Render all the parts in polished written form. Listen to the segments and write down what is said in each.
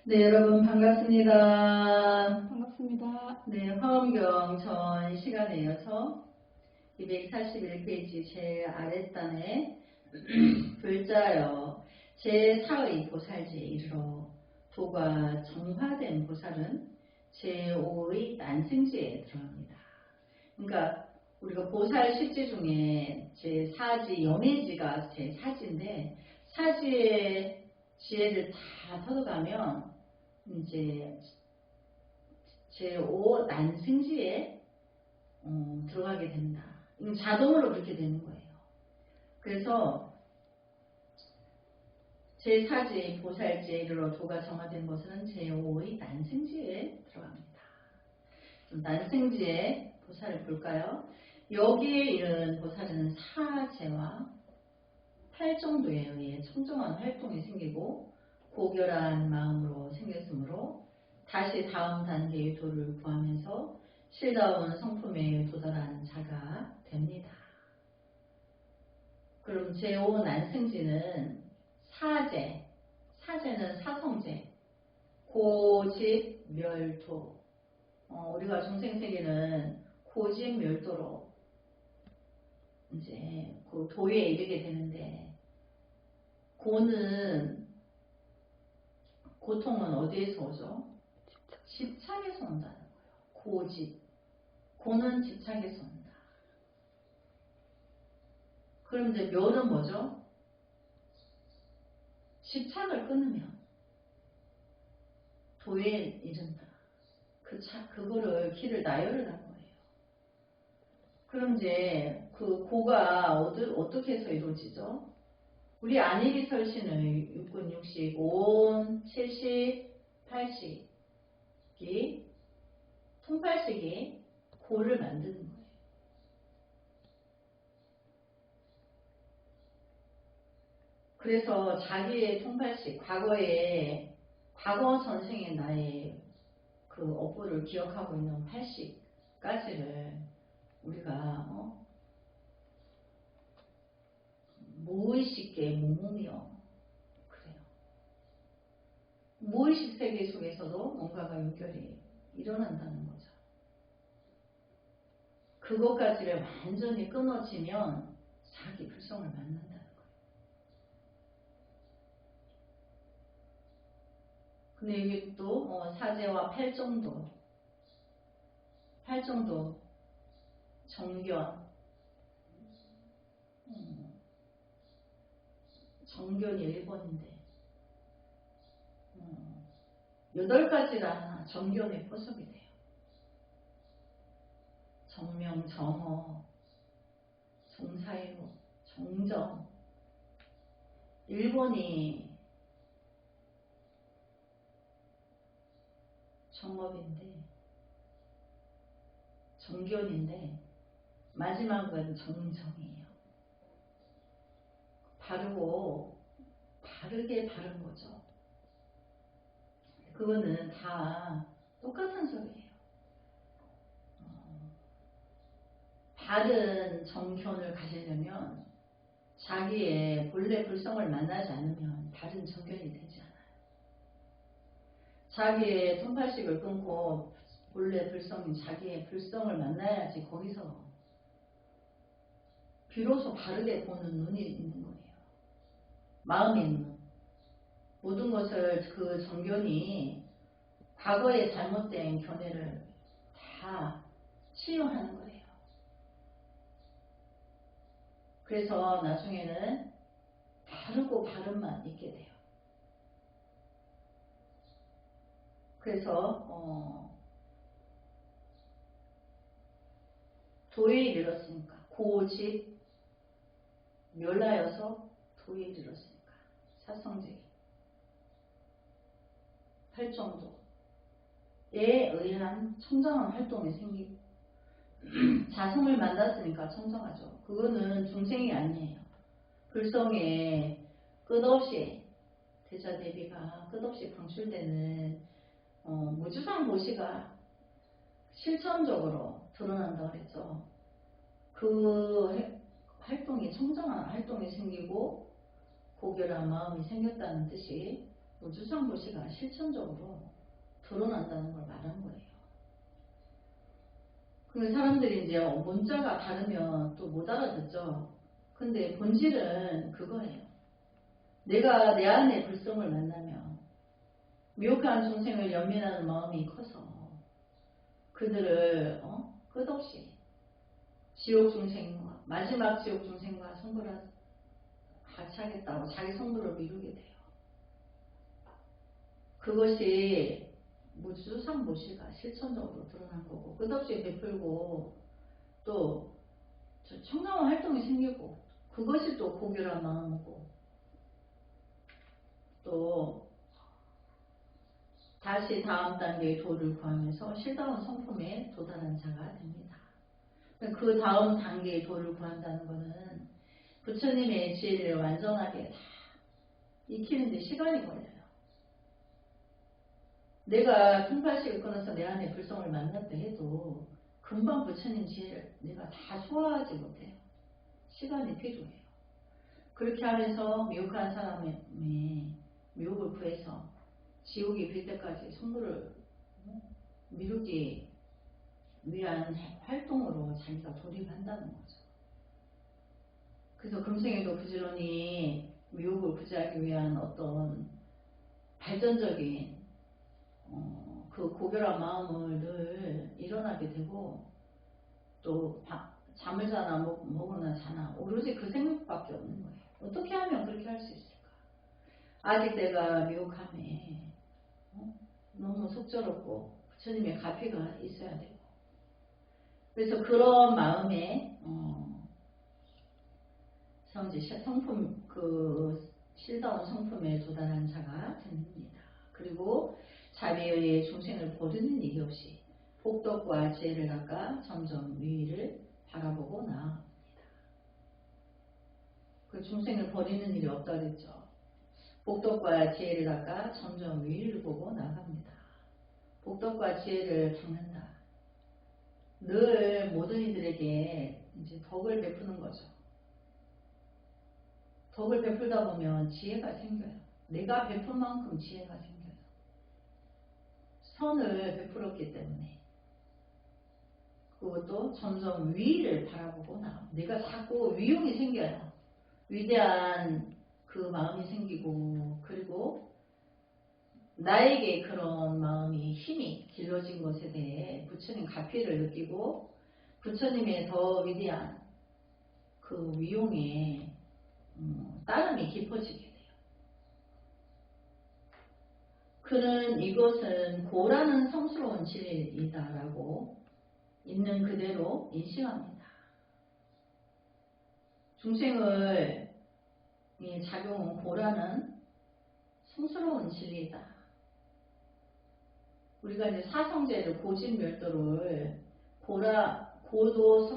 네, 여러분 반갑습니다. 반갑습니다. 네, 화엄경 전 시간에 이어서 241페이지 제일 아랫단에 불자여 제4의 보살지에 이르러 도가 정화된 보살은 제5의 난생지에 들어갑니다. 그러니까 우리가 보살 십지 중에 제4지, 연해지가 제4지인데 사지의 지혜를 다 터득하면 이제 제5 난생지에 들어가게 된다. 이건 자동으로 그렇게 되는 거예요. 그래서 제4지 보살지에 이르러 도가 정화된 것은 제5의 난생지에 들어갑니다. 좀 난생지에 보살을 볼까요? 여기에 이른 보살은 사제와 팔정도에 의해 청정한 활동이 생기고 고결한 마음으로 생겼으므로 다시 다음 단계의 도를 구하면서 실다운 성품에 도달한 자가 됩니다. 그럼 제5 난승지는 사제, 사제는 사성제, 고집, 멸도. 우리가 중생세계는 고집, 멸도로 이제 그 도에 이르게 되는데, 고는 고통은 어디에서 오죠? 집착에서 온다는 거예요. 고집. 고는 집착에서 온다. 그럼 이제 멸은 뭐죠? 집착을 끊으면 도에 이른다. 그거를 길을 나열을 한 거예요. 그럼 이제 그 고가 어떻게 해서 이루어지죠? 우리 안일이 설신의 육군, 육식, 온, 칠식, 팔식이 통팔식이 고를 만드는 거예요. 그래서 자기의 통팔식, 과거 전생의 나의 그 업보를 기억하고 있는 팔식까지를 우리가 무의식계 몸이요. 그래요. 무의식 세계 속에서도 뭔가가 연결이 일어난다는 거죠. 그것까지를 완전히 끊어지면 자기 불성을 만난다는 거예요. 근데 여기 또 사제와 팔정도 정견 정견이 1번인데 8가지가 정견에 포섭이 돼요. 정명, 정어, 정사이로, 정정. 1번이 정업인데 정견인데 마지막은 정정이에요. 바르게 바른 거죠. 그거는 다 똑같은 소리예요. 바른 정견을 가지려면 자기의 본래 불성을 만나지 않으면 바른 정견이 되지 않아요. 자기의 통팔식을 끊고 본래 불성인 자기의 불성을 만나야지 거기서 비로소 바르게 보는 눈이 있는 거예요. 마음의 눈. 모든 것을 그 정견이 과거의 잘못된 견해를 다 치유하는 거예요. 그래서 나중에는 바르고 바른만 있게 돼요. 그래서 도에 이르렀으니까 고집 멸하여서 도에 이르렀으니까 사성제기 팔정도에 의한 청정한 활동이 생기고 자성을 만났으니까 청정하죠. 그거는 중생이 아니에요. 불성에 끝없이 대자대비가 끝없이 방출되는 무주상 보시가 실천적으로 드러난다고 그랬죠. 그 활동이 청정한 활동이 생기고 고결한 마음이 생겼다는 뜻이 우주상보시가 실천적으로 드러난다는 걸 말하는 거예요. 그 사람들이 이제 문자가 다르면 또 못 알아듣죠. 근데 본질은 그거예요. 내가 내 안의 불성을 만나면 미혹한 중생을 연민하는 마음이 커서 그들을 끝없이 지옥 중생과 마지막 지옥 중생과 성불을 같이 하겠다고 자기 성불을 미루게 돼요. 그것이 무주상보시가 실천적으로 드러난 거고 끝없이 베풀고 또 청량한 활동이 생기고 그것이 또 고결한 마음이고 또 다시 다음 단계의 도를 구하면서 실다운 성품에 도달한 자가 됩니다. 그 다음 단계의 도를 구한다는 것은 부처님의 지혜를 완전하게 다 익히는데 시간이 걸려요. 내가 통팔식을 끊어서 내 안에 불성을 만났다 해도 금방 부처님 지혜를 내가 다 소화하지 못해요. 시간이 필요해요. 그렇게 하면서 미혹한 사람의 미혹을 구해서 지옥이 빌 때까지 성불을 미루기 위한 활동으로 자기가 돌입한다는 거죠. 그래서 금생에도 부지런히 미혹을 구제하기 위한 어떤 발전적인 그 고결한 마음을 늘 일어나게 되고 또 잠을 자나 먹으나 자나 오로지 그 생각밖에 없는 거예요. 어떻게 하면 그렇게 할 수 있을까? 아직 내가 미혹함에 너무 속절없고 부처님의 가피가 있어야 되고 그래서 그런 마음에 성품 그 실다운 성품에 도달한 자가 됩니다. 그리고 자비의 중생을 버리는 일이 없이 복덕과 지혜를 닦아 점점 위를 바라보고 나아갑니다. 그 중생을 버리는 일이 없다 그랬죠. 복덕과 지혜를 닦아 점점 위를 보고 나아갑니다. 복덕과 지혜를 닦는다. 늘 모든 이들에게 이제 덕을 베푸는 거죠. 덕을 베풀다 보면 지혜가 생겨요. 내가 베푼 만큼 지혜가 생겨요. 선을 베풀었기 때문에 그것도 점점 위를 바라보고 내가 자꾸 위용이 생겨요. 위대한 그 마음이 생기고 그리고 나에게 그런 마음이 힘이 길러진 것에 대해 부처님 가피를 느끼고 부처님의 더 위대한 그 위용에 따름이 깊어지게 돼요. 그는 이것은 고라는 성스러운 진리이다라고 있는 그대로 인식합니다. 중생을 작용한 고라는 성스러운 진리이다. 우리가 이제 사성제를 고진멸도를 고통도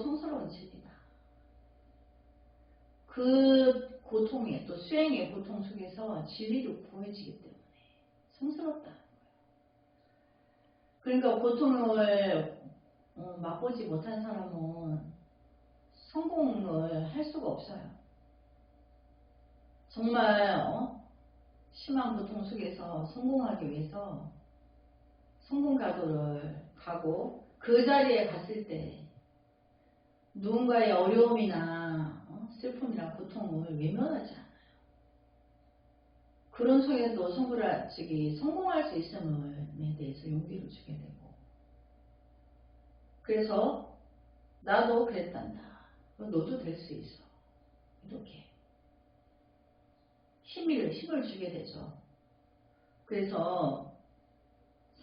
성스러운 진리다. 그 고통에 또 수행의 고통 속에서 진리를 구해지기 때문에 성스럽다. 그러니까 고통을 맛보지 못한 사람은 성공을 할 수가 없어요. 정말 심한 고통 속에서 성공하기 위해서 성공가도를 가고 그 자리에 갔을 때 누군가의 어려움이나 슬픔이나 고통을 외면하지 않아요. 그런 속에도 성공할 수 있음에 대해서 용기를 주게 되고 그래서 나도 그랬단다. 너도 될 수 있어. 이렇게 힘을 주게 되죠. 그래서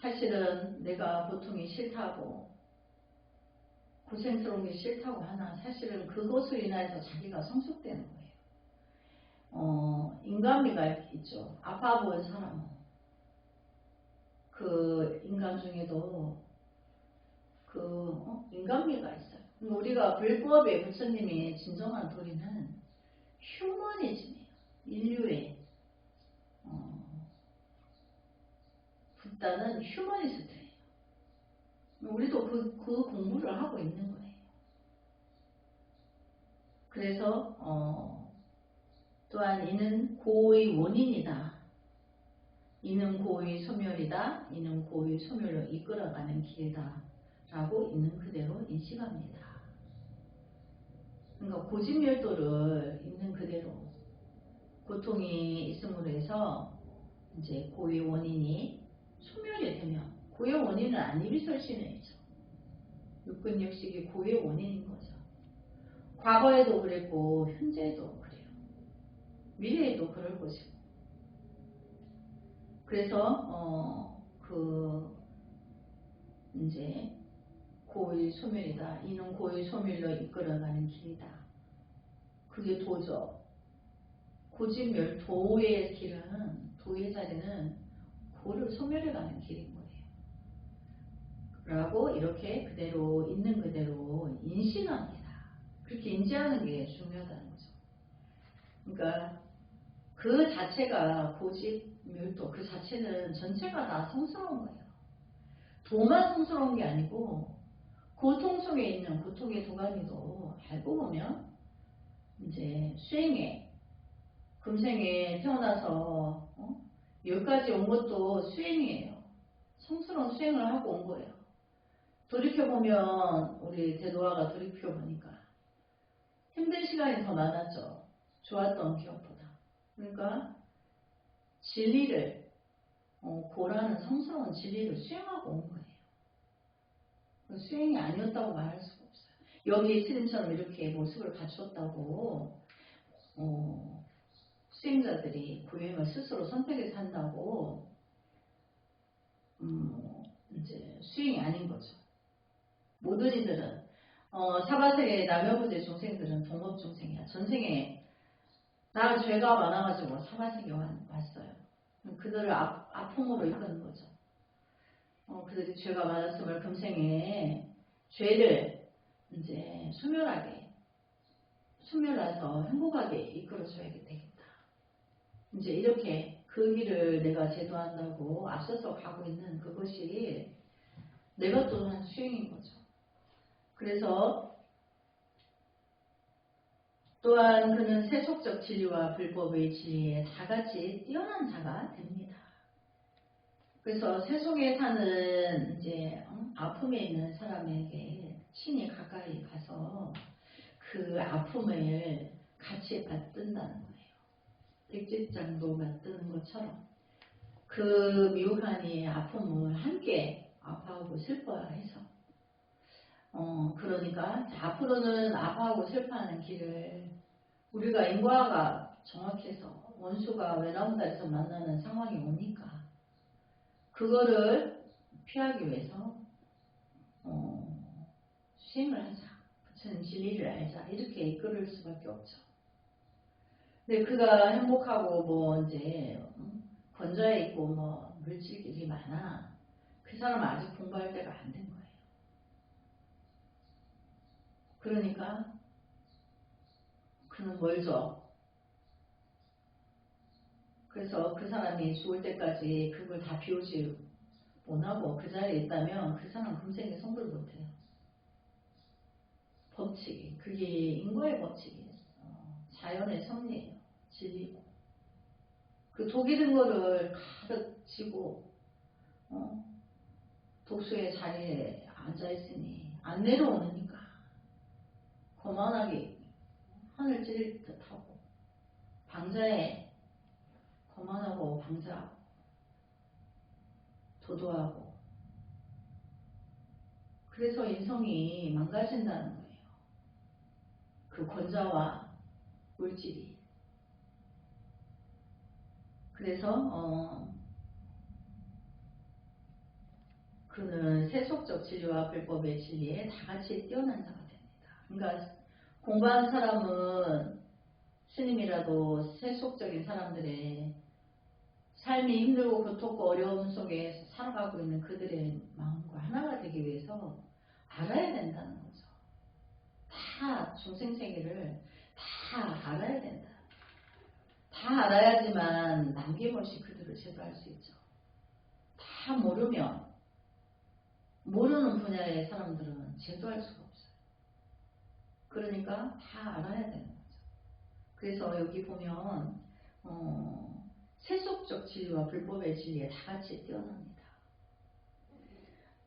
사실은 내가 고통이 싫다고 고생스러운 게 싫다고 하나 사실은 그것으로 인해서 자기가 성숙되는 거예요. 인간미가 있죠. 아파 보는 사람은 그 인간 중에도 인간미가 있어요. 우리가 불법의 부처님의 진정한 도리는 휴머니즘이에요. 인류의 붓다는 휴머니스트예요. 우리도 그 공부를 하고 있는 거예요. 그래서 또한 이는 고의 원인이다. 이는 고의 소멸이다. 이는 고의 소멸로 이끌어가는 길이다. 라고 있는 그대로 인식합니다. 그러니까 고집멸도를 있는 그대로 고통이 있음으로 해서 이제 고의 원인이 소멸이 되면 고의 원인은 안입이설신이죠. 육근육식이 고의 원인인 거죠. 과거에도 그랬고 현재에도 그래요. 미래에도 그럴 것이고. 그래서 이제 고의 소멸이다. 이는 고의 소멸로 이끌어가는 길이다. 그게 도죠. 고집멸 도의 길은 도의 자리는 고를 소멸해가는 길인 거예요. 라고 이렇게 그대로 있는 그대로 인식합니다. 그렇게 인지하는 게 중요하다는 거죠. 그러니까 그 자체가 고집멸도 그 자체는 전체가 다 성스러운 거예요. 도만 성스러운 게 아니고 고통 속에 있는 고통의 도가니도 알고 보면 이제 수행에 금생에 태어나서 여기까지 온 것도 수행이에요. 성스러운 수행을 하고 온 거예요. 돌이켜보면 우리 대도화가 돌이켜보니까 힘든 시간이 더 많았죠. 좋았던 기억보다. 그러니까 진리를 고라는 성스러운 진리를 수행하고 온 거예요. 수행이 아니었다고 말할 수가 없어요. 여기 스님처럼 이렇게 모습을 갖추었다고 수행자들이 고행을 스스로 선택해서 한다고 이제 수행이 아닌 거죠. 모든 이들은 사바세계 남여부대 중생들은 동업 중생이야. 전생에 나는 죄가 많아가지고 사바세계 왔어요. 그들을 아픔으로 이끄는 거죠. 그들이 죄가 많았음을 금생에 죄를 이제 소멸해서 행복하게 이끌어줘야 되겠다. 이제 이렇게 그 길을 내가 제도한다고 앞서서 가고 있는 그것이 내가 또한 수행인 거죠. 그래서 또한 그는 세속적 진리와 불법의 진리에 다같이 뛰어난 자가 됩니다. 그래서 세속에 사는 이제 아픔에 있는 사람에게 친히 가까이 가서 그 아픔을 같이 받든다는 거예요. 백지장도 맞드는 것처럼 그 미혹한 이의 아픔을 함께 아파하고 슬퍼야 해서 그러니까 앞으로는 아파하고 슬퍼하는 길을 우리가 인과가 정확해서 원수가 외나무다리에서 만나는 상황이 오니까 그거를 피하기 위해서 수행을 하자. 부처님 진리를 알자. 이렇게 이끌을 수밖에 없죠. 근데 그가 행복하고 뭐 이제 건조해 있고 뭐 물질이 많아. 그 사람은 아직 공부할 때가 안 된 거예요. 그러니까 그는 멀죠. 그래서 그 사람이 죽을 때까지 그걸 다 비우지 못하고 그 자리에 있다면 그 사람은 금생에 성불 못해요. 법칙이. 그게 인과의 법칙이에요. 자연의 섭리예요. 진리고. 그 독이 든 거를 가득 쥐고 독수의 자리에 앉아있으니 안 내려오니까 거만하게 하늘 찌를 듯하고 방자에 거만하고 방자 도도하고 그래서 인성이 망가진다는 거예요. 그 권자와 물질이. 그래서 그는 세속적 진리와 불법의 진리에 다같이 뛰어난 자가 됩니다. 그러니까 공부한 사람은 스님이라도 세속적인 사람들의 삶이 힘들고 고통고 어려움 속에 살아가고 있는 그들의 마음과 하나가 되기 위해서 알아야 된다는 거죠. 다 중생세계를 다 알아야 된다. 다 알아야지만 남김없이 그들을 제도할 수 있죠. 다 모르면 모르는 분야의 사람들은 제도할 수가 없어요. 그러니까 다 알아야 되는 거죠. 그래서 여기 보면 세속적 진리와 불법의 진리에 다 같이 뛰어납니다.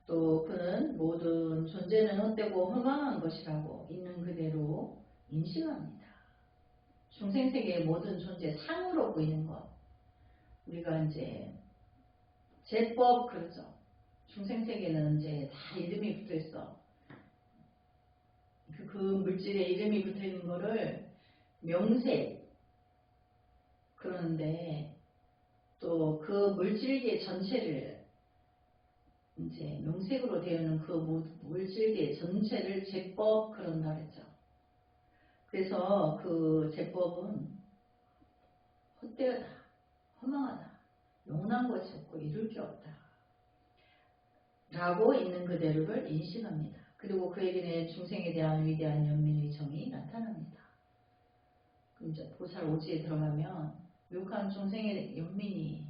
또 그는 모든 존재는 헛되고 허망한 것이라고 있는 그대로 인식합니다. 중생세계의 모든 존재 상으로 보이는 것, 우리가 이제 제법 그러죠. 중생세계는 이제 다 이름이 붙어 있어. 그 물질에 이름이 붙어 있는 거를 명색, 그러는데 또 그 물질계 전체를 이제 명색으로 되어 있는 그 물질계 전체를 제법 그런다 그랬죠. 그래서 그 제법은 헛되다, 허망하다, 영원한 것이 없고 이룰 게 없다 라고 있는 그대로를 인식합니다. 그리고 그에게는 중생에 대한 위대한 연민의 정이 나타납니다. 이제 보살 오지에 들어가면 묘한 중생의 연민이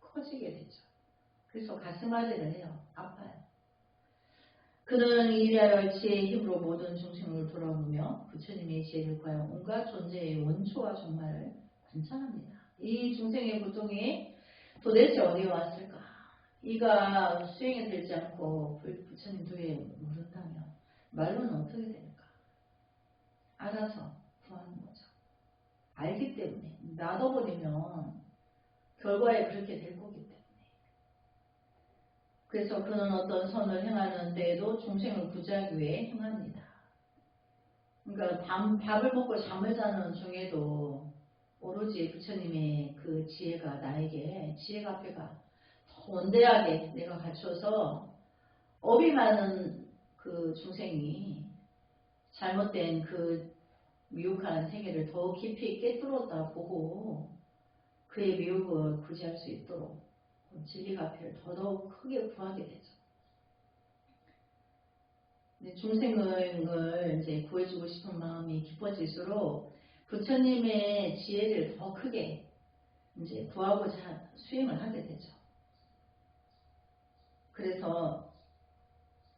커지게 되죠. 그래서 가슴앓이를 해요. 아파요. 그는 이리하여 지혜의 힘으로 모든 중생을 돌아보며 부처님의 지혜를 구하여 온갖 존재의 원초와 종말을 관찰합니다. 이 중생의 고통이 도대체 어디에 왔을까? 이가 수행이 되지 않고 부처님 도에 모른다면 말로는 어떻게 될까? 알아서 구하는 거죠. 알기 때문에 놔둬버리면 결과에 그렇게 될 거기 때문에. 그래서 그는 어떤 선을 행하는 데에도 중생을 구제하기 위해 행합니다. 그러니까 밥을 먹고 잠을 자는 중에도 오로지 부처님의 그 지혜가 나에게 지혜가 앞에가 더 원대하게 내가 갖춰서 업이 많은 그 중생이 잘못된 그 미혹한 세계를 더 깊이 깨뚫었다 보고 그의 미혹을 구제할 수 있도록 진리가 앞에를 더더욱 크게 구하게 되죠. 중생을 이제 구해주고 싶은 마음이 깊어질수록 부처님의 지혜를 더 크게 이제 구하고자 수행을 하게 되죠. 그래서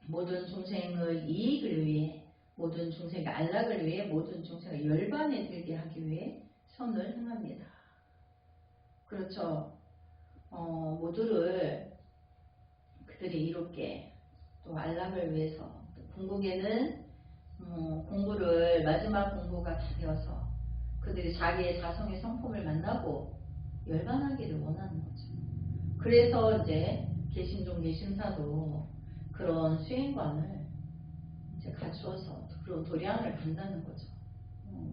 모든 중생의 이익을 위해, 모든 중생의 안락을 위해, 모든 중생을 열반에 들게 하기 위해 선을 행합니다. 그렇죠. 모두를 그들이 이롭게 또 안락을 위해서 궁극에는 공부를 마지막 공부가 다 되어서 그들이 자기의 자성의 성품을 만나고 열반하기를 원하는 거죠. 그래서 이제 개신종 개신사도 그런 수행관을 이제 갖추어서 그런 도량을 간다는 거죠.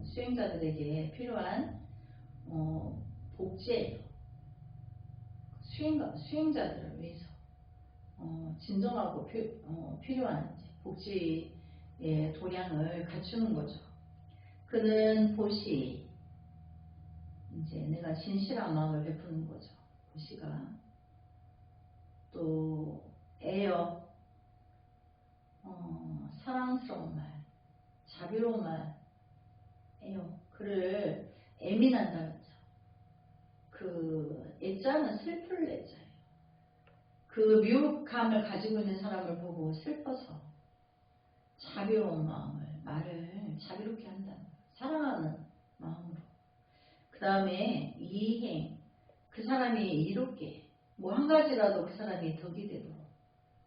수행자들에게 필요한 복제예요. 수행자들을 위해서 진정하고 필요한 복지의 도량을 갖추는 거죠. 그는 보시, 이제 내가 신실한 마음을 베푸는 거죠. 보시가 또 애여, 사랑스러운 말, 자비로운 말, 애여, 그를 애민한다 그러죠. 그 애자는 슬플 애자예요. 그 미혹감을 가지고 있는 사람을 보고 슬퍼서 자비로운 말을 자비롭게 한다. 사랑하는 마음으로. 그 다음에 이행, 그 사람이 이롭게 뭐 한 가지라도 그 사람이 덕이 되도록,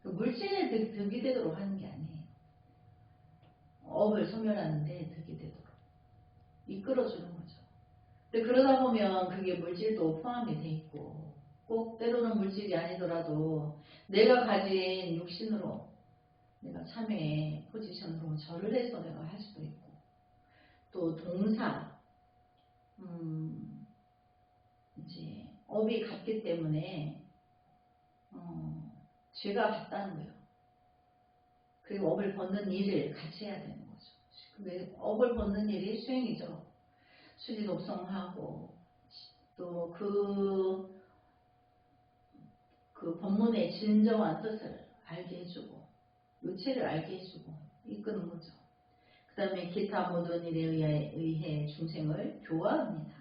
그 물질에 덕이 되도록 하는 게 아니에요. 업을 소멸하는데 덕이 되도록 이끌어주는 거죠. 근데 그러다 보면 그게 물질도 포함이 돼 있고, 꼭 때로는 물질이 아니더라도 내가 가진 육신으로 내가 참회의 포지션으로 절을 해서 내가 할 수도 있고, 또 동사, 이제 업이 같기 때문에 죄가 같다는 거예요. 그리고 업을 벗는 일을 같이 해야 되는 거죠. 근데 업을 벗는 일이 수행이죠. 수지 독성하고 또 그 법문의 진정한 뜻을 알게 해주고 요체를 알게 해주고 이끄는 거죠. 그 다음에 기타 모든 일에 의해 중생을 교화합니다.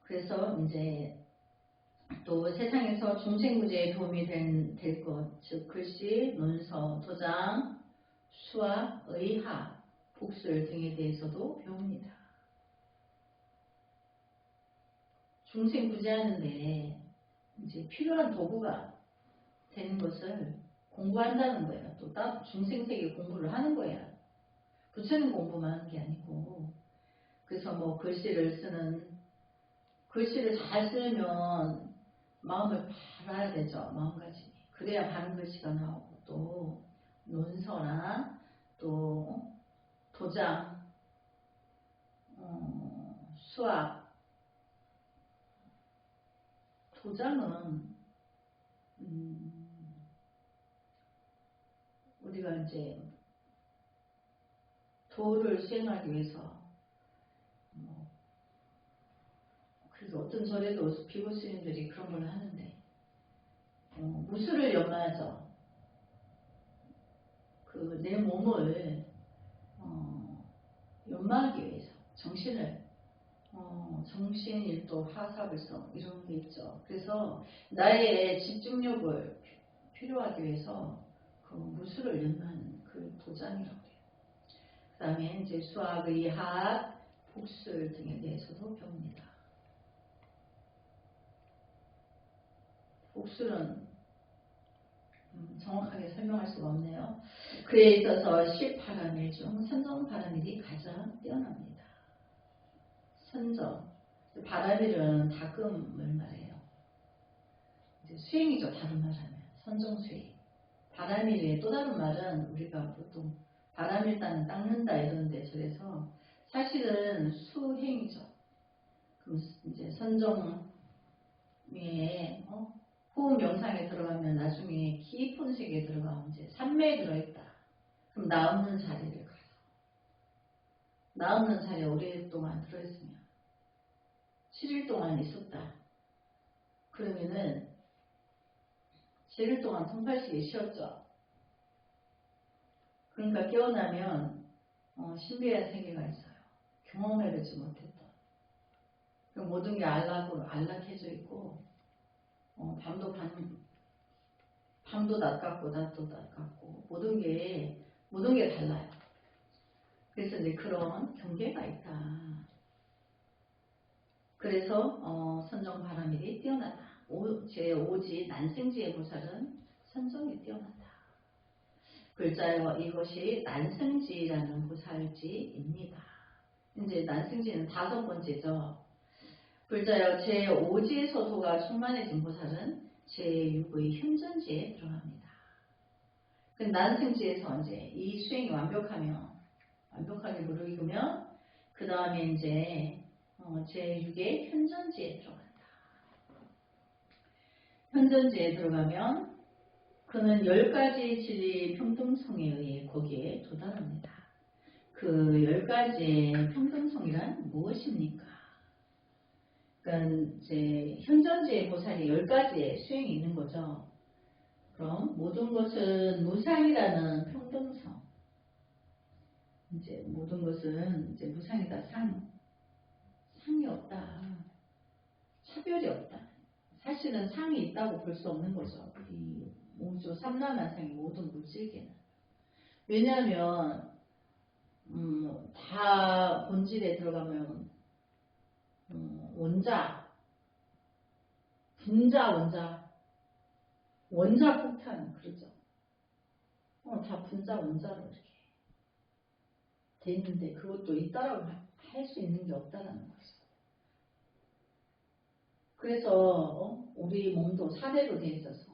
그래서 이제 또 세상에서 중생구제에 도움이 될 것, 즉 글씨, 문서, 도장, 수학, 의학, 복술 등에 대해서도 배웁니다. 중생 구제하는데 이제 필요한 도구가 되는 것을 공부한다는 거예요. 또 따로 중생세계 공부를 하는 거예요. 부처님 공부만 하는 게 아니고. 그래서 뭐 글씨를 잘 쓰면 마음을 바라야 되죠. 마음가짐이. 그래야 바른 글씨가 나오고, 또 논서나 또 도장, 수학. 도장은 우리가 이제 도를 수행하기 위해서 그래서 어떤 절에도 비고 스님들이 그런 걸 하는데 무술을 연마하죠. 그 내 몸을 연마하기 위해서 정신일도 하사불성 이런 게 있죠. 그래서 나의 집중력을 필요하기 위해서 그 무술을 연마하는 그 도장이라고 해요. 그 다음에 이제 수학, 의학, 복술 등에 대해서도 배웁니다. 복술은 정확하게 설명할 수가 없네요. 그에 있어서 18화밀 중 선정바라밀이 가장 뛰어납니다. 선정, 바라밀은 다금을 말해요. 이제 수행이죠. 다른 말하면 선정수행. 바라밀의 또 다른 말은 우리가 보통 바라밀 닦는다 이러는데 저래서 사실은 수행이죠. 그럼 이제 선정에 호흡 명상에 들어가면 나중에 깊은 세계에 들어가면 이제 삼매에 들어있다. 그럼 나 없는 자리를 가서 나 없는 자리에 오랫동안 들어있으면 7일 동안 있었다. 그러면은 7일 동안 통팔식에 쉬었죠. 그러니까 깨어나면 신비한 세계가 있어요. 경험해보지 못했던. 모든 게 안락해져 있고 밤도 낮 같고 낮도 낮 같고 모든 게 달라요. 그래서 이제 그런 경계가 있다. 그래서 선정바라밀이 뛰어나다. 제5지 난생지의 보살은 선정이 뛰어나다. 글자여 이것이 난생지라는 보살지입니다. 이제 난생지는 5번째죠. 글자여 제5지의 서소가 충만해진 보살은 제6의 현전지에 들어갑니다. 난생지에서 이제 이 수행이 완벽하게 무르익으면 그 다음에 이제 제6의 현전지에 들어간다. 현전지에 들어가면 그는 10가지 진리 평등성에 의해 거기에 도달합니다. 그 10가지의 평등성이란 무엇입니까? 그러니까 이제 현전지의 보살이 10가지의 수행이 있는 거죠. 그럼 모든 것은 무상이라는 평등성. 이제 모든 것은 이제 무상이다. 상이 없다. 차별이 없다. 사실은 상이 있다고 볼 수 없는 거죠. 이 우주 삼라만상의 모든 물질계는. 왜냐하면 다 본질에 들어가면 원자, 분자, 원자 폭탄 그러죠. 다 분자, 원자로 이렇게 돼 있는데 그것도 있다라고 할 수 있는 게 없다라는 거죠. 그래서 우리 몸도 사대로 돼 있어서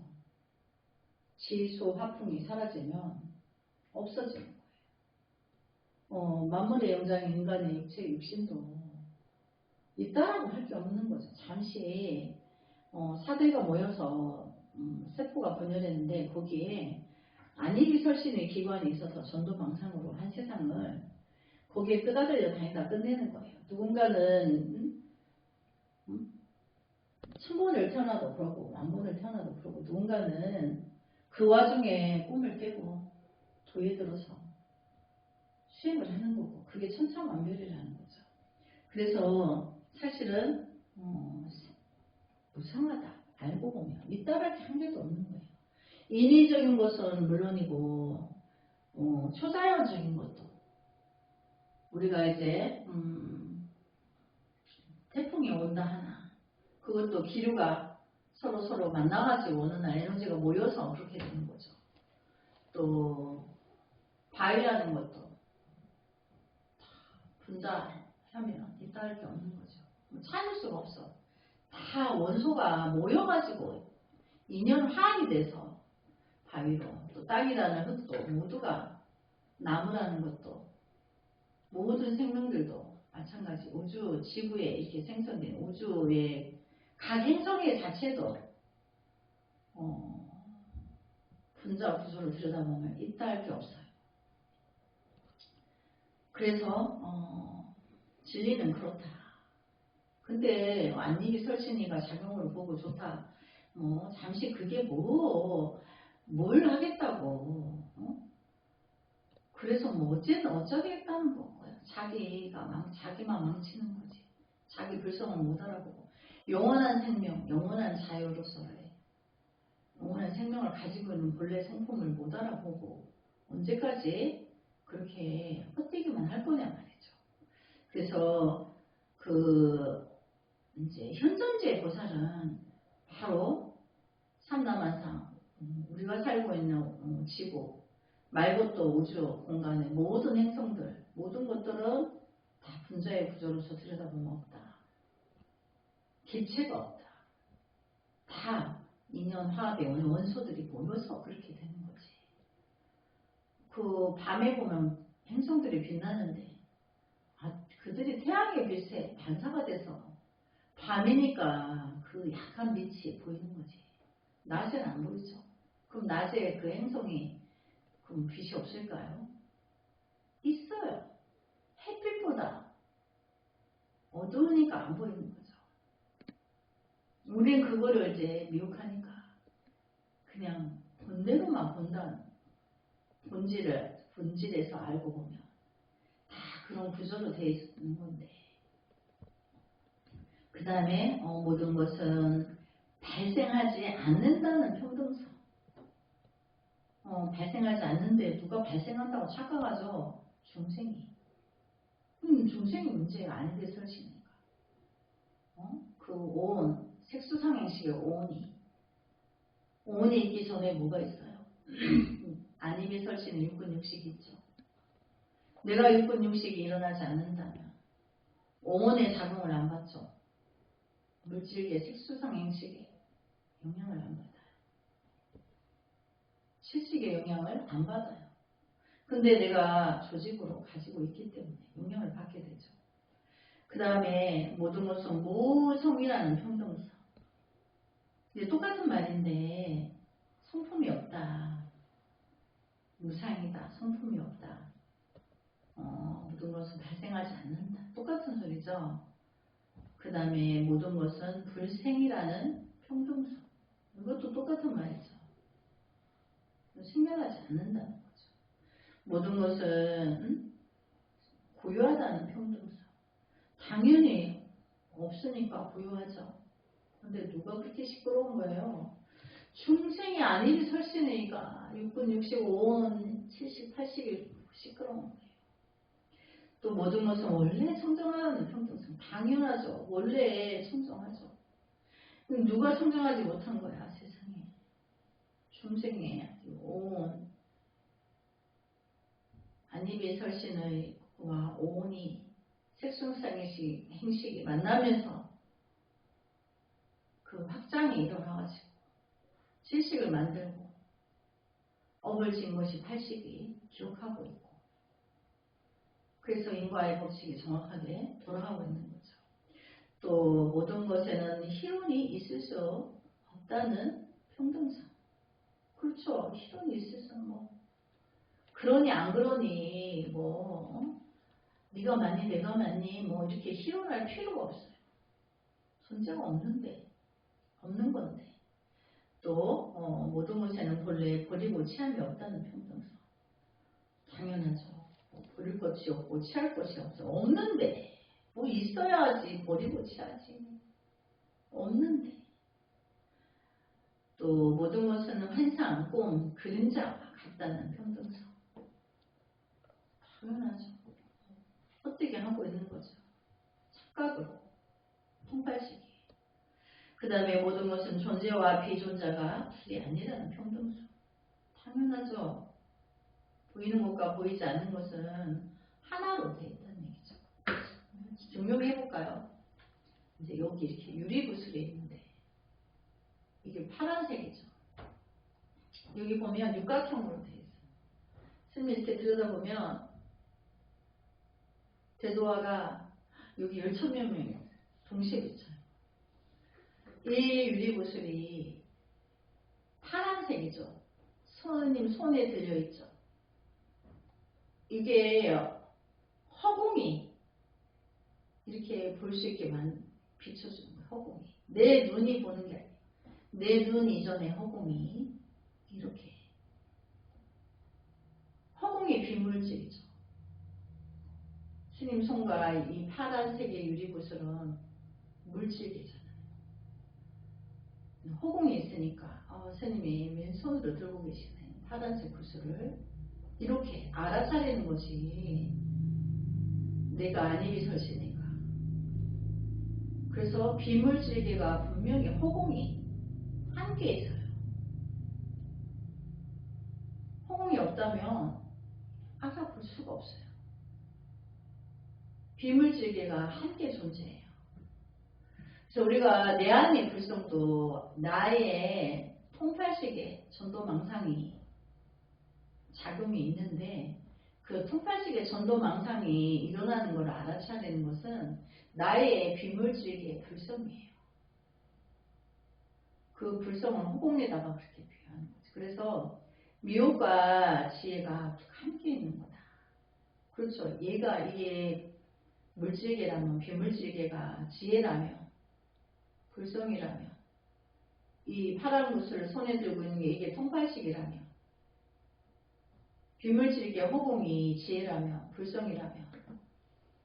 지수, 화풍이 사라지면 없어지는 거예요. 만물의 영장인 인간의 육체, 육신도 있다라고 할 게 없는 거죠. 잠시 사대가 모여서 세포가 분열했는데 거기에 안일이설신의 기관이 있어서 전도망상으로 한 세상을 거기에 끄다들려 다니다 끝내는 거예요. 누군가는 1000번을 태어나도 그러고 10,000번을 태어나도 그러고 누군가는 그 와중에 꿈을 깨고 도에 들어서 수행을 하는 거고 그게 천차만별이라는 거죠. 그래서 사실은 무상하다. 알고 보면 있다랄 게 한 개도 없는 거예요. 인위적인 것은 물론이고 초자연적인 것도 우리가 이제 태풍이 온다 하나 그것도 기류가 서로 만나가지고 어느 날 에너지가 모여서 그렇게 되는 거죠. 또 바위라는 것도 분자하면 있다 할 게 없는 거죠. 찾을 수가 없어. 다 원소가 모여가지고 인연 화합이 돼서 바위로, 또 땅이라는 흙도 모두가, 나무라는 것도, 모든 생명들도 마찬가지 우주 지구에 이렇게 생성된 우주의 각 행성의 자체도 분자 구조를 들여다보면 있다 할 게 없어요. 그래서 진리는 그렇다. 근데 안니비 설신이가 작용을 보고 좋다. 잠시 그게 뭘 하겠다고. 그래서 어쩌겠다는 거예요. 자기만 망치는 거지. 자기 불성을 못 알아보고. 영원한 생명, 영원한 자유로서의 영원한 생명을 가지고 있는 본래 성품을 못 알아보고 언제까지 그렇게 헛되기만 할 거냐 말이죠. 그래서 이제 현존지의 보살은 바로 삼라만상, 우리가 살고 있는 지구 말고 또 우주 공간의 모든 행성들, 모든 것들은 다 분자의 구조로서 들여다보면 없다. 기체가 없다. 다 인연 화합의 원소들이 모여서 그렇게 되는 거지. 그 밤에 보면 행성들이 빛나는데 그들이 태양의 빛에 반사가 돼서 밤이니까 그 약한 빛이 보이는 거지. 낮에는 안 보이죠. 그럼 낮에 그 행성이 그럼 빛이 없을까요? 있어요. 햇빛보다 어두우니까 안 보이는 거죠. 우린 그거를 이제 미혹하니까 그냥 본대로만 본다는 본질에서 알고 보면 다 그런 구조로 되어 있는 건데, 그 다음에 모든 것은 발생하지 않는다는 평등성. 발생하지 않는데 누가 발생한다고 착각하죠. 중생이. 중생이 문제가 아닌데 설치니까. 그 오온, 색수상행식의 오온이 있기 전에 뭐가 있어요? 아님이 설치는 육근육식이 있죠. 내가 육근육식이 일어나지 않는다면 오온의 작용을 안 받죠. 물질계 색수상행식에 영향을 안 받아요. 실식의 영향을 안 받아요. 근데 내가 조직으로 가지고 있기 때문에 영향을 받게 되죠. 그 다음에 모든 것은 무성이라는 평등성. 이제 똑같은 말인데 성품이 없다. 무상이다. 성품이 없다. 모든 것은 발생하지 않는다. 똑같은 소리죠. 그 다음에 모든 것은 불생이라는 평등성. 이것도 똑같은 말이죠. 생겨나지 않는다는 거죠. 모든 것은 고유하다는 평등성. 당연히 없으니까 고유하죠. 근데 누가 그렇게 시끄러운 거예요? 중생이 아니리 설신이니까 6분, 65원, 70, 80이 시끄러운 거예요. 또 모든 것은 원래 청정하는 평등성. 당연하죠. 원래 청정하죠. 그럼 누가 청정하지 못한 거야, 세상에. 중생의 온 안입의 설신의 와 온이 색순상의 행식이 만나면서 그 확장이 일어나가지고 실식을 만들고 업을 진 것이 80이 기록하고 있고, 그래서 인과의 법칙이 정확하게 돌아가고 있는 거죠. 또 모든 것에는 희론이 있을 수 없다는 평등성. 그렇죠. 희론이 있을 수 그러니 안 그러니 네가 맞니 내가 맞니 이렇게 희론할 필요가 없어요. 존재가 없는 건데. 또 모든 것에는 본래 버리고 취함이 없다는 평등성. 당연하죠. 버릴 것이 없고 취할 것이 없는데 있어야지 버리고 취하지. 없는데. 또 모든 것은 환상, 꿈, 그림자와 같다는 평등성. 당연하죠. 헛되게 하고 있는 거죠. 착각으로 통팔시기. 다음에 모든 것은 존재와 비존재가 둘이 아니라는 평등수. 당연하죠. 보이는 것과 보이지 않는 것은 하나로 되어 있다는 얘기죠. 증명해 볼까요? 이제 여기 이렇게 유리구슬이 있는데 이게 파란색이죠. 여기 보면 육각형으로 되어 있어요. 스님 이렇게 들여다보면 대도화가 여기 열천몇 명이 동시에 비쳐요. 이 유리구슬이 파란색이죠. 스님 손에 들려있죠. 이게 허공이 이렇게 볼 수 있게만 비춰주는 거예요. 허공이. 내 눈이 보는 게 아니에요. 내 눈 이전의 허공이 이렇게. 허공이 비물질이죠. 스님 손과 이 파란색의 유리구슬은 물질이잖아요. 허공이 있으니까 스님이 왼손으로 들고 계시네. 파란색 구슬을 이렇게 알아차리는 것이 내가 안입이 설시니까. 그래서 비물질계가 분명히 허공이 함께 있어요. 허공이 없다면 알아볼 수가 없어요. 비물질계가 함께 존재해요. 그래서 우리가 내 안의 불성도 나의 통팔식의 전도망상이 작용이 있는데 그 통팔식의 전도망상이 일어나는 것을 알아차리는 것은 나의 비물질계의 불성이에요. 그 불성은 허공에다가 그렇게 표현하는 거죠. 그래서 미혹과 지혜가 함께 있는 거다. 그렇죠. 얘가 이게 물질계라면 비물질계가 지혜라면 불성이라면 이 파란 구슬을 손에 들고 있는 게 이게 통팔식이라면 비물질계 허공이 지혜라면 불성이라면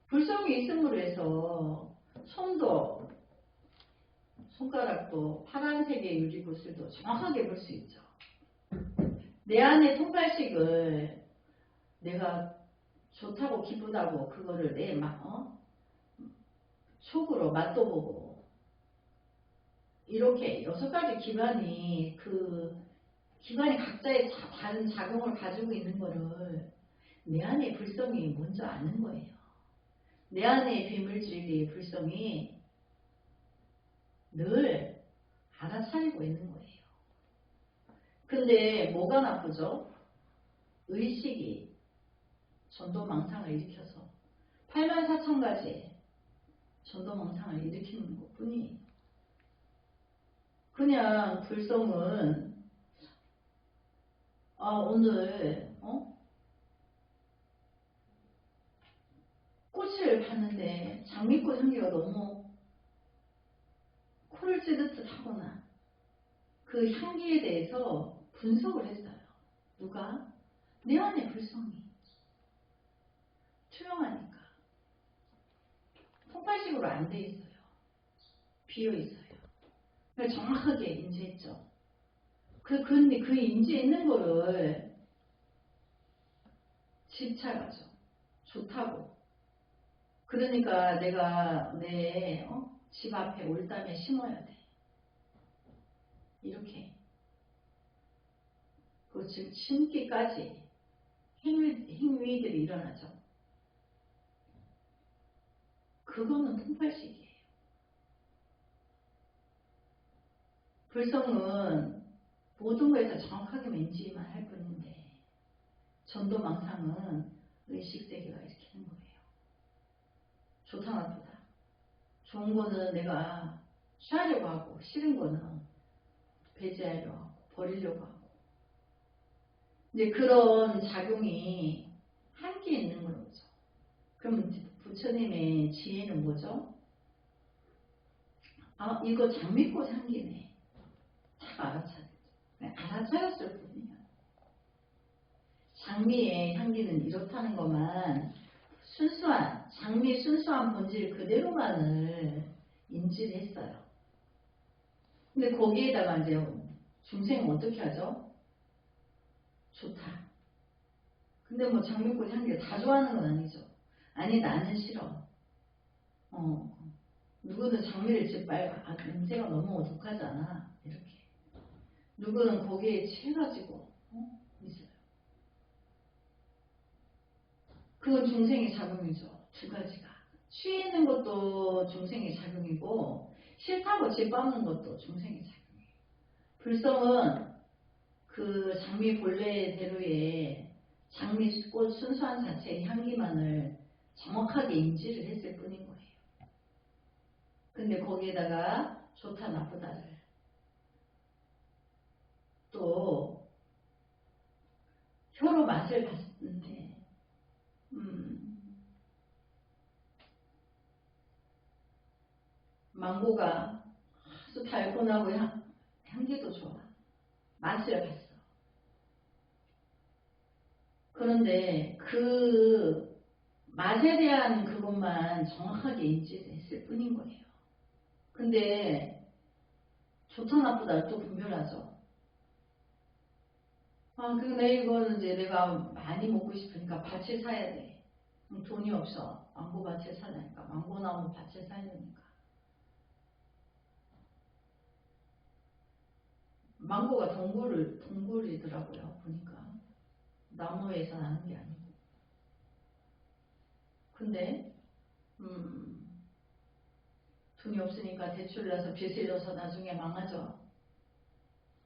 불성이 있음으로 해서 손도 손가락도 파란색의 유리구슬도 정확하게 볼 수 있죠. 내 안의 통팔식을 내가 좋다고 기쁘다고 그거를 내 속으로 맛도 보고 이렇게 6가지 기관이 기관이 각자의 다른 작용을 가지고 있는 거를 내 안의 불성이 먼저 아는 거예요. 내 안의 비물질의 불성이 늘 알아차리고 있는 거예요. 근데 뭐가 나쁘죠? 의식이 전도망상을 일으켜서 84,000가지 전도망상을 일으키는 것 뿐이에요. 그냥 불성은 오늘 꽃을 봤는데 장미꽃 향기가 너무 코를 찌듯 하거나 그 향기에 대해서 분석을 했어요. 누가? 내 안의 불성이 투영하니까 통팔식으로 안 돼 있어요. 비어 있어요. 그러니까 정확하게 인지했죠. 근데 그 인지 있는 거를 집착하죠. 좋다고. 그러니까 내가 내 집 앞에 올담에 심어야 돼. 이렇게. 그 즉 심기까지 행위들이 일어나죠. 그거는 통팔식이에요. 불성은 모든 거에서 정확하게 인지만 할 뿐인데 전도망상은 의식세계가 일으키는 거예요. 좋다 나쁘다. 좋은 거는 내가 취하려고 하고 싫은 거는 배제하려고 하고 버리려고 하고 이제 그런 작용이 함께 있는 거죠. 그럼 부처님의 지혜는 뭐죠? 이거 장미꽃 향기네. 딱 알아차렸죠. 알아차렸을 뿐이에요. 장미의 향기는 이렇다는 것만 장미의 순수한 본질 그대로만을 인지를 했어요. 근데 거기에다가 이제 중생은 어떻게 하죠? 좋다. 근데 뭐 장미꽃 향기를 다 좋아하는 건 아니죠. 아니 나는 싫어. 누구는 장미를 짓밟아. 냄새가 너무 독하잖아. 이렇게. 누구는 거기에 취해가지고 있어요. 그건 중생의 작용이죠. 두 가지가. 취해있는 것도 중생의 작용이고 싫다고 짓밟는 것도 중생의 작용이에요. 불성은 그 장미 본래대로의 장미꽃 순수한 자체의 향기만을 정확하게 인지를 했을 뿐인 거예요. 근데 거기에다가 좋다 나쁘다를 또 혀로 맛을 봤는데 망고가 아주 달콤하고 향기도 좋아. 맛을 봤어. 그런데 그 맛에 대한 그것만 정확하게 인지했을 뿐인 거예요. 근데 좋다 나쁘다 또 분별하죠. 근데 이거는 이제 내가 많이 먹고 싶으니까 밭을 사야 돼. 돈이 없어. 망고 밭을 사려니까. 망고나무 밭을 사야 되니까. 망고가 동굴이더라고요. 보니까. 나무에서 나는 게 아니고. 근데 돈이 없으니까 대출 나서 빚을 져서 나중에 망하죠.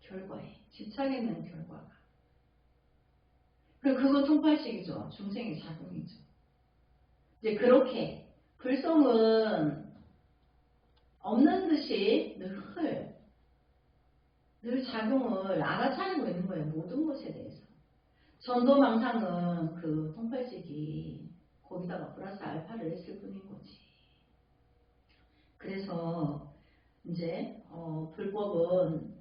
결과에. 집착했는 결과가. 그건 통팔식이죠. 중생의 작용이죠. 이제 그렇게 불성은 없는 듯이 늘 작용을 알아차리고 있는 거예요. 모든 것에 대해서. 전도망상은 그 통팔식이 거기다가 플러스 알파를 했을 뿐인 거지. 그래서 이제 불법은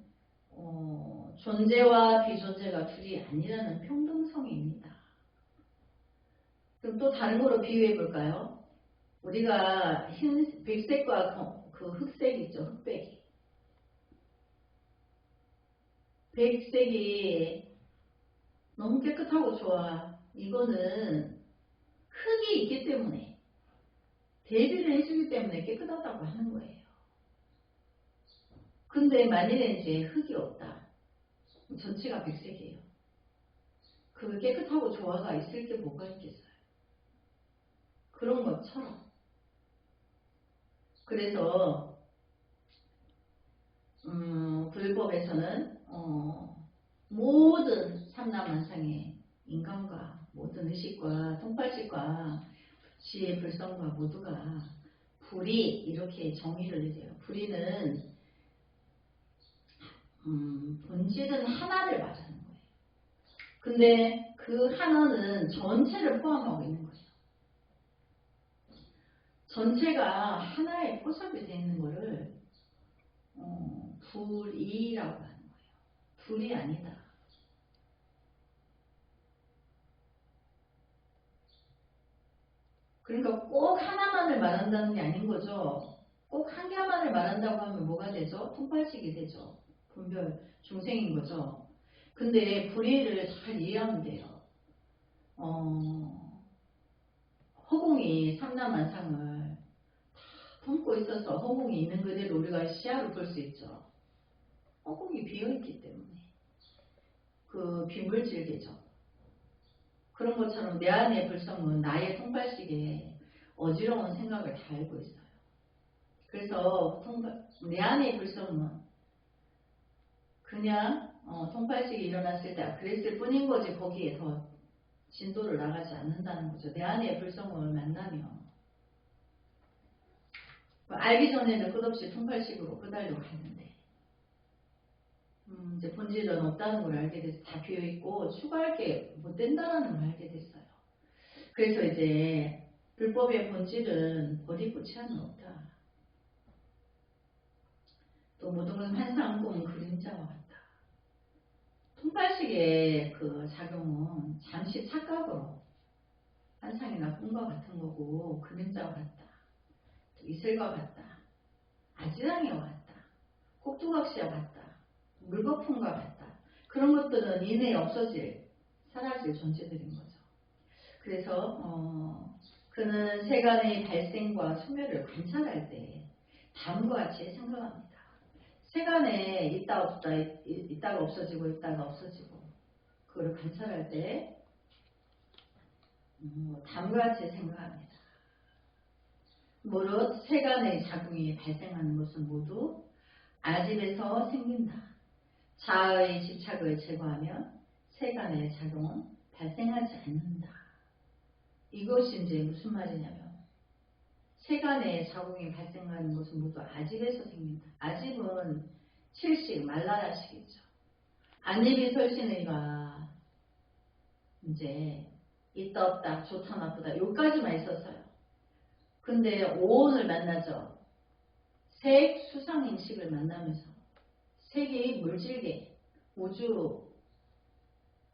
존재와 비존재가 둘이 아니라는 평등성입니다. 그럼 또 다른 거로 비유해 볼까요? 우리가 백색과 그 흑색 있죠. 흑백이. 백색이 너무 깨끗하고 좋아. 이거는 흙이 있기 때문에 대비를 해주기 때문에 깨끗하다고 하는 거예요. 근데 만일에 이제 흙이 없다. 전체가 백색이에요. 그 깨끗하고 조화가 있을 게 뭐가 있겠어요. 그런 것처럼. 그래서 불법에서는 모든 삼라만상의 인간과 모든 의식과 통팔식과 지혜 불성과 모두가 불이 이렇게 정의를 해줘요. 불이는 본질은 하나를 말하는 거예요. 근데 그 하나는 전체를 포함하고 있는 거죠. 전체가 하나의 포섭이 되어 있는 거를 불이라고 하는 거예요. 불이 아니다. 그러니까 꼭 하나만을 말한다는 게 아닌 거죠. 꼭 한 개만을 말한다고 하면 뭐가 되죠? 통팔식이 되죠. 분별 중생인 거죠. 근데 불의를 잘 이해하면 돼요. 허공이 삼라만상을 품고 있어서 허공이 있는 그대로 우리가 시야로 볼 수 있죠. 허공이 비어있기 때문에 그 비물질계죠. 그런 것처럼 내 안의 불성은 나의 통발식에 어지러운 생각을 다 알고 있어요. 그래서 내 안의 불성은 그냥 통팔식이 일어났을 때 그랬을 뿐인 거지 거기에 더 진도를 나가지 않는다는 거죠. 내 안의 불성을 만나면 알기 전에는 끝없이 통팔식으로 끄달려 갔는데 이제 본질은 없다는 걸 알게 돼서 다 비어있고 추가할 게 못 된다는 걸 알게 됐어요. 그래서 이제 불법의 본질은 버리고 치하는 없다. 또 모든 건 환상, 꿈, 그림자와 같다. 통팔식의 그 작용은 잠시 착각으로 환상이나 꿈과 같은 거고 그림자와 같다. 또 이슬과 같다. 아지랑이와 같다. 꼭두각시와 같다. 물거품과 같다. 그런 것들은 이내에 없어질, 사라질 존재들인 거죠. 그래서 그는 세간의 발생과 소멸을 관찰할 때 다음과 같이 생각합니다. 세간에 있다가 없어지고 있다가 없어지고 그걸 관찰할 때 다음과 같이 생각합니다. 무릇 세간의 작용이 발생하는 것은 모두 아집에서 생긴다. 자아의 집착을 제거하면 세간의 작용은 발생하지 않는다. 이것이 이제 무슨 말이냐면 세간의 작용이 발생하는 것은 모두 아집에서 생긴다. 아집은 칠식, 말라라식이죠. 안입이 설신의가 이제 있다 없다, 좋다 나쁘다 요까지만 있었어요. 근데 오온을 만나죠. 색, 수상행식을 만나면서 색이 물질계, 우주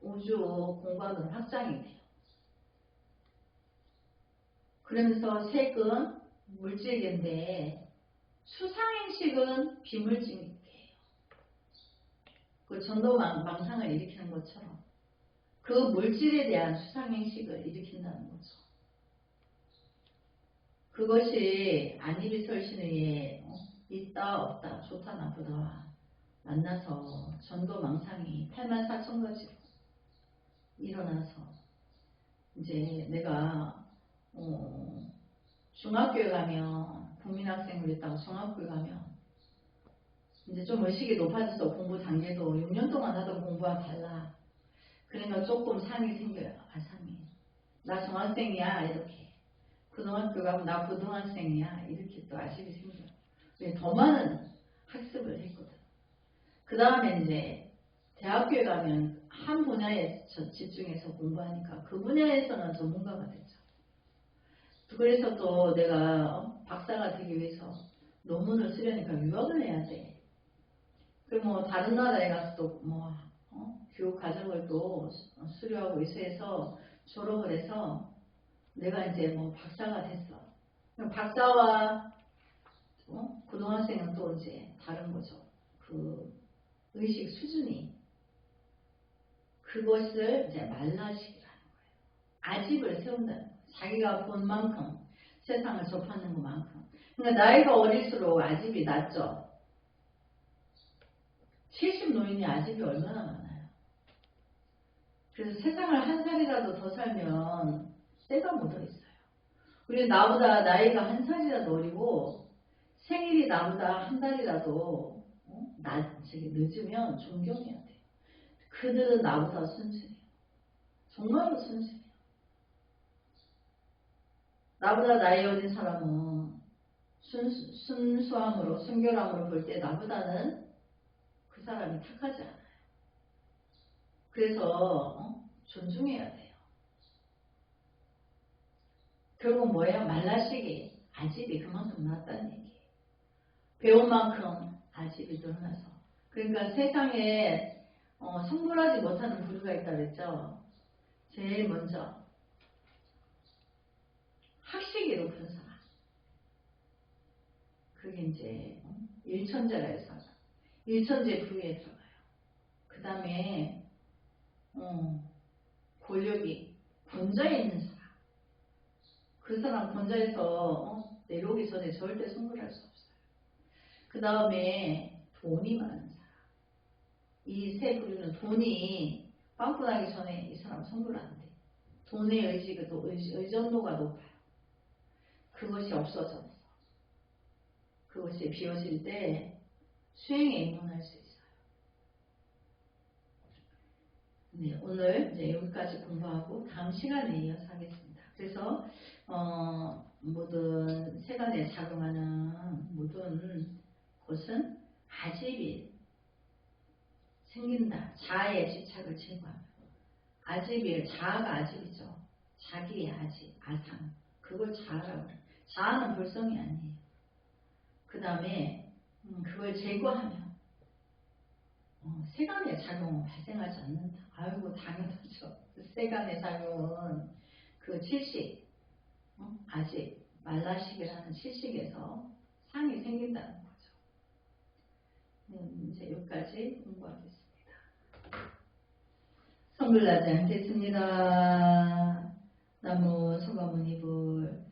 공간으로 확장이 돼요. 그러면서 색은 물질계인데 수상행식은 비물질계예요. 그 전도망상을 일으키는 것처럼 그 물질에 대한 수상행식을 일으킨다는 거죠. 그것이 안입이 설신의에 있다 없다 좋다 나쁘다 만나서 전도망상이 84,000가지로 일어나서 이제 내가 중학교에 가면 국민학생으로 있다가 중학교에 가면 이제 좀 의식이 높아져서 공부 단계도 6년 동안 하던 공부와 달라. 그러니까 조금 상이 생겨요. 상이. 나 중학생이야 이렇게. 고등학교 가면 나 고등학생이야 이렇게 또 아쉽이 생겨요. 더 많은 학습을 했거든. 그 다음에 이제 대학교에 가면 한 분야에 집중해서 공부하니까 그 분야에서는 전문가가 됐죠. 그래서 또 내가 박사가 되기 위해서 논문을 쓰려니까 유학을 해야 돼. 그리고 뭐 다른 나라에 가서 또 교육 과정을 또 수료하고 이수해서 졸업을 해서 내가 이제 뭐 박사가 됐어. 박사와 고등학생은 또 이제 다른 거죠. 그 의식 수준이 그것을 이제 말라식이라는 거예요. 아집을 세운다는 거예요. 자기가 본 만큼 세상을 접하는 것만큼. 그러니까 나이가 어릴수록 아집이 낮죠. 70 노인이 아집이 얼마나 많아요. 그래서 세상을 한 살이라도 더 살면 때가 묻어 있어요. 우리 나보다 나이가 한 살이라도 어리고 생일이 나보다 한 달이라도 늦으면 존경해야 돼요. 그들은 나보다 순수해요. 정말로 순수해요. 나보다 나이 어린 사람은 순수함으로 순결함으로 볼 때 나보다는 그 사람이 탁하지 않아요. 그래서 존중해야 돼요. 결국 뭐예요? 말라식이 아집이 그만큼 낮다는 얘기예요. 배운 만큼 아집이 늘어나서. 그러니까 세상에 성불하지 못하는 부류가 있다 그랬죠. 제일 먼저 학식이 높은 사람. 그게 이제 일천재라 해서 일천재 부류에 들어가요. 그 다음에 권력이 권좌에 있는 사람. 그 사람 권좌에서 내려오기 전에 절대 성불할 수 없어요. 그 다음에 돈이 많은 사람. 이 세 부류는 돈이 빵꾸나기 전에 이 사람 성불 안 돼. 돈의 의존도가 높아요. 그것이 없어져서 그것이 비워질 때 수행에 입문할 수 있어요. 네, 오늘 이제 여기까지 공부하고 다음 시간에 이어서 하겠습니다. 그래서 모든 세간에 작용하는 모든 것은 아집이 생긴다. 자아의 집착을 제거하면 자아가 아집이죠. 자기의 아집, 아상. 그걸 자아라고 해요. 자아는 불성이 아니에요. 그 다음에 그걸 제거하면 세간의 작용은 발생하지 않는다. 아이고 당연하죠. 세간의 작용은 그 칠식, 아집, 말라식이라는 칠식에서 상이 생긴다는 거죠. 이제 여기까지 공부하겠습니다. 성불나지 않겠습니다. 나무 소가모니불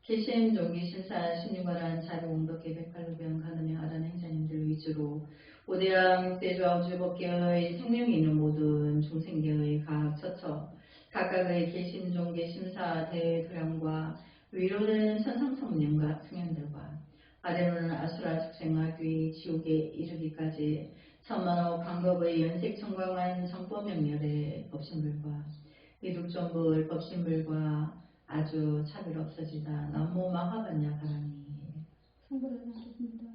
기심, 종기, 신사, 신유관한 자비공덕계, 백팔루변, 가늠형, 아란 행자님들 위주로 우대양, 대주, 아우주, 법계의 생명이 있는 모든 중생계의 각 처처, 각각의 계심, 종계, 심사, 대도량과 위로는 천상성령과 승현들과 아래로는 아수라, 축생과 귀, 지옥에 이르기까지 천만호 방법의 연색 청광한 정법명렬의 법신불과 이득존불 법신불과 아주 차별 없어지다 남모 마하반야 가라니 성불하셨습니다.